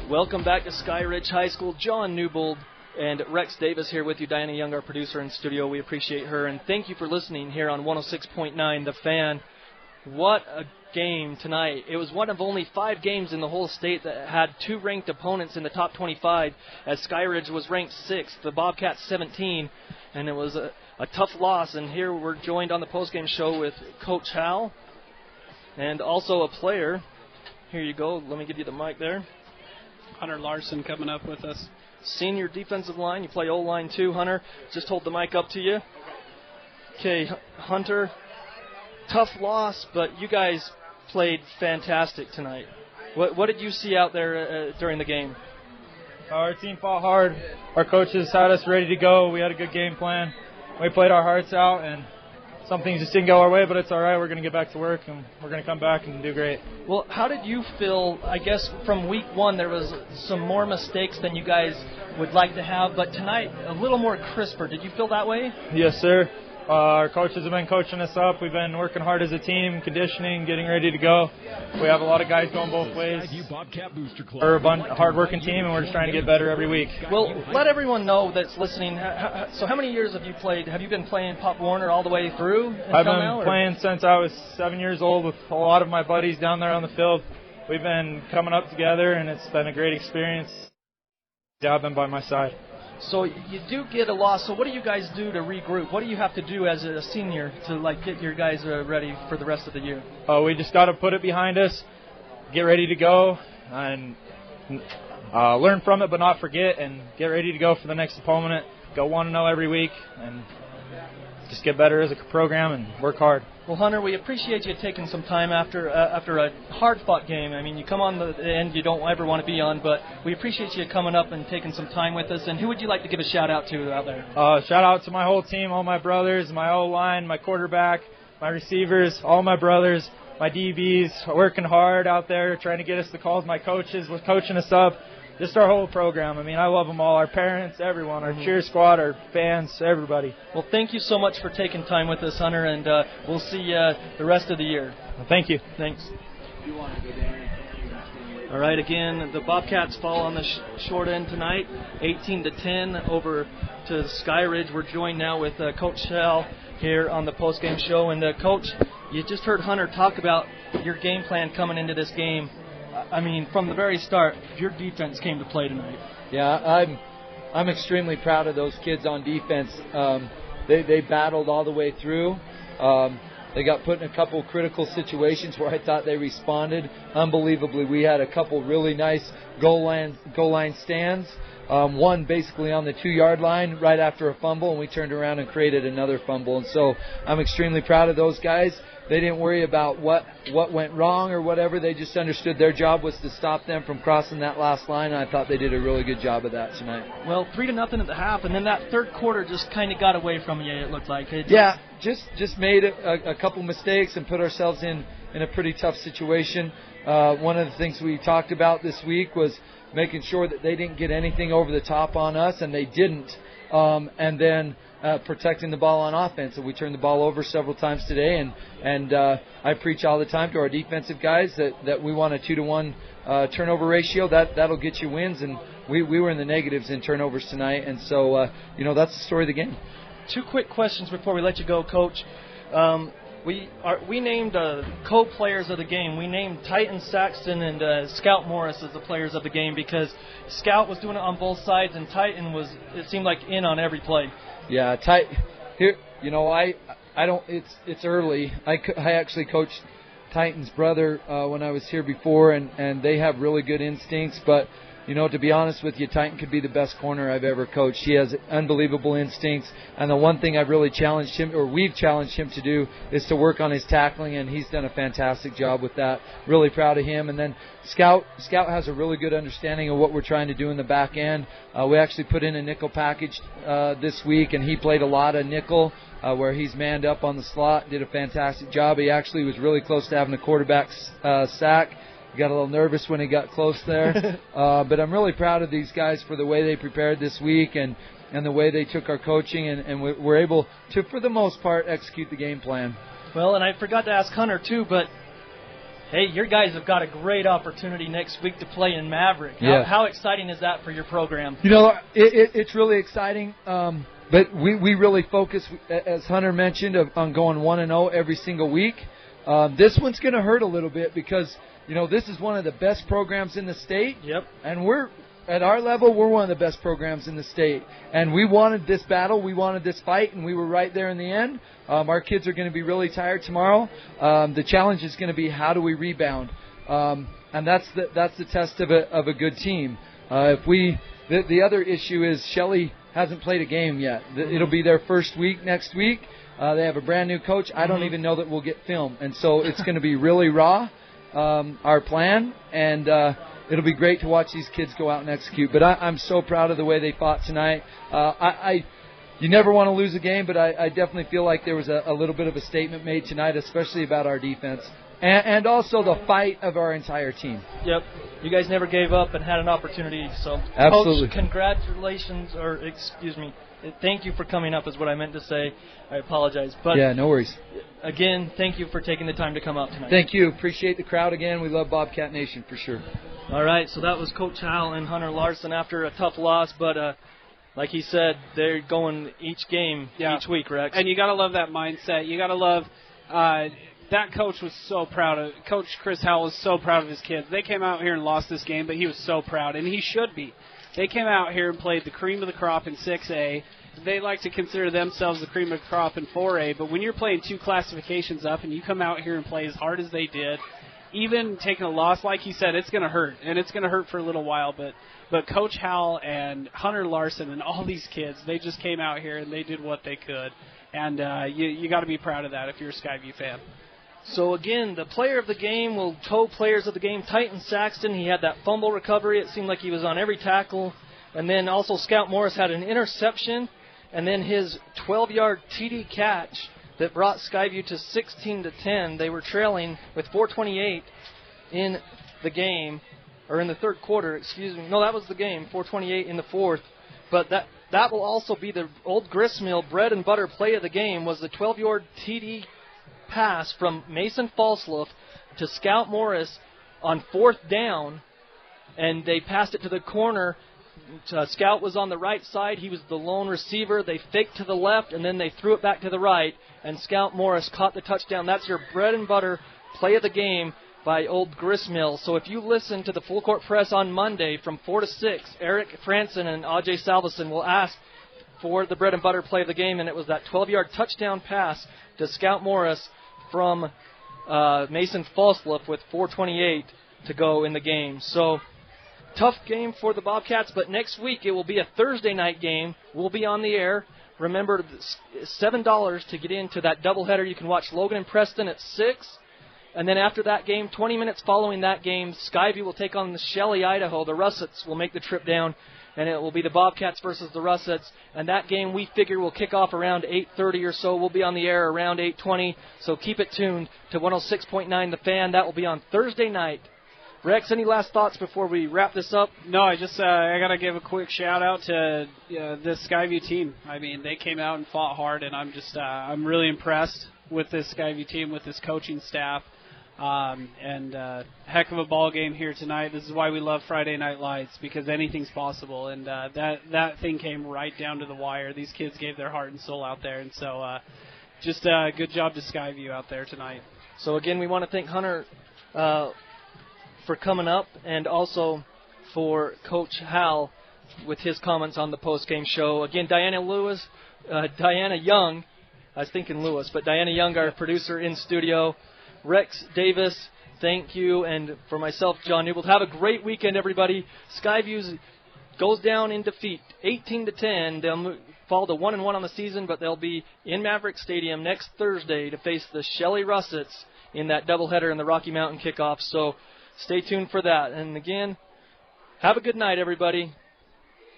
Welcome back to Skyridge High School. John Newbold and Rex Davis here with you. Diana Young, our producer in studio. We appreciate her. And thank you for listening here on 106.9 The Fan. What a game tonight. It was one of only 5 games in the whole state that had 2 ranked opponents in the top 25, as Skyridge was ranked 6th, the Bobcats 17, and it was a tough loss. And here we're joined on the postgame show with Coach Hal and also a player. Here you go. Let me give you the mic there. Hunter Larson coming up with us. Senior defensive line. You play O-line too, Hunter. Just hold the mic up to you. Okay, Hunter. Tough loss, but you guys played fantastic tonight. What did you see out there during the game? Our team fought hard. Our coaches had us ready to go. We had a good game plan. We played our hearts out, and some things just didn't go our way, but it's all right. We're going to get back to work, and we're going to come back and do great. Well, how did you feel? I guess from week 1 there was some more mistakes than you guys would like to have, but tonight a little more crisper. Did you feel that way? Yes, sir. Our coaches have been coaching us up. We've been working hard as a team, conditioning, getting ready to go. We have a lot of guys going both ways. We're a hard-working team, and we're just trying to get better every week. Well, let everyone know that's listening. So how many years have you played? Have you been playing Pop Warner all the way through? I've been playing since I was 7 years old with a lot of my buddies down there on the field. We've been coming up together, and it's been a great experience. I've been by my side. So you do get a loss. So what do you guys do to regroup? What do you have to do as a senior to get your guys ready for the rest of the year? We just got to put it behind us, get ready to go, and learn from it but not forget, and get ready to go for the next opponent. Go 1-0 every week, and just get better as a program and work hard. Well, Hunter, we appreciate you taking some time after a hard-fought game. I mean, you come on the end you don't ever want to be on, but we appreciate you coming up and taking some time with us. And who would you like to give a shout-out to out there? Shout out to my whole team, all my brothers, my O-line, my quarterback, my receivers, all my brothers, my DBs, working hard out there, trying to get us the calls. My coaches was coaching us up. Just our whole program. I mean, I love them all. Our parents, everyone, our cheer squad, our fans, everybody. Well, thank you so much for taking time with us, Hunter, and we'll see you the rest of the year. Well, thank you. Thanks. All right, again, the Bobcats fall on the short end tonight, 18-10 over to Skyridge. We're joined now with Coach Shell here on the postgame show. And, Coach, you just heard Hunter talk about your game plan coming into this game. I mean, from the very start, your defense came to play tonight. Yeah, I'm extremely proud of those kids on defense. They battled all the way through. They got put in a couple critical situations where I thought they responded unbelievably. We had a couple really nice goal line stands. One basically on the 2-yard line right after a fumble, and we turned around and created another fumble. And so I'm extremely proud of those guys. They didn't worry about what went wrong or whatever. They just understood their job was to stop them from crossing that last line, and I thought they did a really good job of that tonight. Well, 3-0 at the half, and then that third quarter just kind of got away from you, it looked like. Just made a couple mistakes and put ourselves in a pretty tough situation. One of the things we talked about this week was making sure that they didn't get anything over the top on us, and they didn't. And then protecting the ball on offense. And we turned the ball over several times today. And I preach all the time to our defensive guys that we want a 2-to-1 turnover ratio. That'll get you wins. And we were in the negatives in turnovers tonight. And so, that's the story of the game. 2 quick questions before we let you go, Coach. We named co-players of the game. We named Titan Saxton and Scout Morris as the players of the game because Scout was doing it on both sides and Titan was, it seemed like, in on every play. Yeah, here, I don't. It's early. I actually coached Titan's brother when I was here before, and they have really good instincts, but. To be honest with you, Titan could be the best corner I've ever coached. He has unbelievable instincts, and the one thing I've really challenged him, or we've challenged him to do, is to work on his tackling, and he's done a fantastic job with that. Really proud of him. And then Scout has a really good understanding of what we're trying to do in the back end. We actually put in a nickel package this week, and he played a lot of nickel where he's manned up on the slot, did a fantastic job. He actually was really close to having a quarterback sack. Got a little nervous when he got close there. But I'm really proud of these guys for the way they prepared this week and the way they took our coaching and were able to, for the most part, execute the game plan. Well, and I forgot to ask Hunter, too, but Hey, your guys have got a great opportunity next week to play in Maverick. Yeah. How exciting is that for your program? It's really exciting, but we really focus, as Hunter mentioned, on going 1-0 every single week. This one's going to hurt a little bit because, this is one of the best programs in the state. Yep. And at our level, we're one of the best programs in the state. And we wanted this battle, we wanted this fight, and we were right there in the end. Our kids are going to be really tired tomorrow. The challenge is going to be how do we rebound, and that's the test of a good team. The other issue is Shelley hasn't played a game yet. It'll be their first week next week. They have a brand new coach. I don't even know that we'll get film, and so it's going to be really raw. Our plan, and it'll be great to watch these kids go out and execute. But I'm so proud of the way they fought tonight. You never want to lose a game, but I definitely feel like there was a little bit of a statement made tonight, especially about our defense. And also the fight of our entire team. Yep. You guys never gave up and had an opportunity. So, absolutely. Coach, congratulations, or excuse me, thank you for coming up is what I meant to say. I apologize. But yeah, no worries. Again, thank you for taking the time to come up tonight. Thank you. Appreciate the crowd again. We love Bobcat Nation for sure. All right, so that was Coach Hal and Hunter Larson after a tough loss, but like he said, they're going each game, each week, Rex. And you got to love that mindset. You got to love that coach was so proud of Coach Chris Howell was so proud of his kids. They came out here and lost this game, but he was so proud, and he should be. They came out here and played the cream of the crop in 6A. They like to consider themselves the cream of the crop in 4A, but when you're playing 2 classifications up and you come out here and play as hard as they did, even taking a loss, like he said, it's going to hurt, and it's going to hurt for a little while, but Coach Howell and Hunter Larson and all these kids, they just came out here and they did what they could, and you got to be proud of that if you're a Skyview fan. So, again, the player of the game will tow players of the game. Titan Saxton, he had that fumble recovery. It seemed like he was on every tackle. And then also Scout Morris had an interception. And then his 12-yard TD catch that brought Skyview to 16-10. They were trailing with 4:28 in the game, or in the third quarter, excuse me. No, that was the game, 4:28 in the fourth. But that will also be the Old Gristmill bread and butter play of the game, was the 12-yard TD pass from Mason Falsloff to Scout Morris on 4th down, and they passed it to the corner. Scout was on the right side. He was the lone receiver. They faked to the left, and then they threw it back to the right, and Scout Morris caught the touchdown. That's your bread and butter play of the game by Old Gristmill. So if you listen to the Full Court Press on Monday from 4 to 6, Eric Franson and Ajay Salveson will ask for the bread and butter play of the game, and it was that 12-yard touchdown pass to Scout Morris from Mason Falsloff with 4:28 to go in the game. So, tough game for the Bobcats, but next week it will be a Thursday night game. We'll be on the air. Remember, $7 to get into that doubleheader. You can watch Logan and Preston at 6. And then after that game, 20 minutes following that game, Skyview will take on the Shelley, Idaho. The Russets will make the trip down, and it will be the Bobcats versus the Russets. And that game, we figure, will kick off around 8:30 or so. We'll be on the air around 8:20, so keep it tuned to 106.9 The Fan. That will be on Thursday night. Rex, any last thoughts before we wrap this up? No, I got to give a quick shout-out to this Skyview team. I mean, they came out and fought hard, and I'm really impressed with this Skyview team, with this coaching staff. Heck of a ball game here tonight. This is why we love Friday Night Lights, because anything's possible, and that thing came right down to the wire. These kids gave their heart and soul out there, and so just good job to Skyview out there tonight. So again, we want to thank Hunter for coming up, and also for Coach Hal with his comments on the post-game show. Again, Diana Young, I was thinking Lewis, but Diana Young, our producer in studio. Rex Davis, thank you. And for myself, John Newbold, have a great weekend, everybody. Skyview goes down in defeat, 18-10. They'll fall to 1-1 on the season, but they'll be in Maverick Stadium next Thursday to face the Shelley Russets in that doubleheader in the Rocky Mountain kickoff. So stay tuned for that. And again, have a good night, everybody.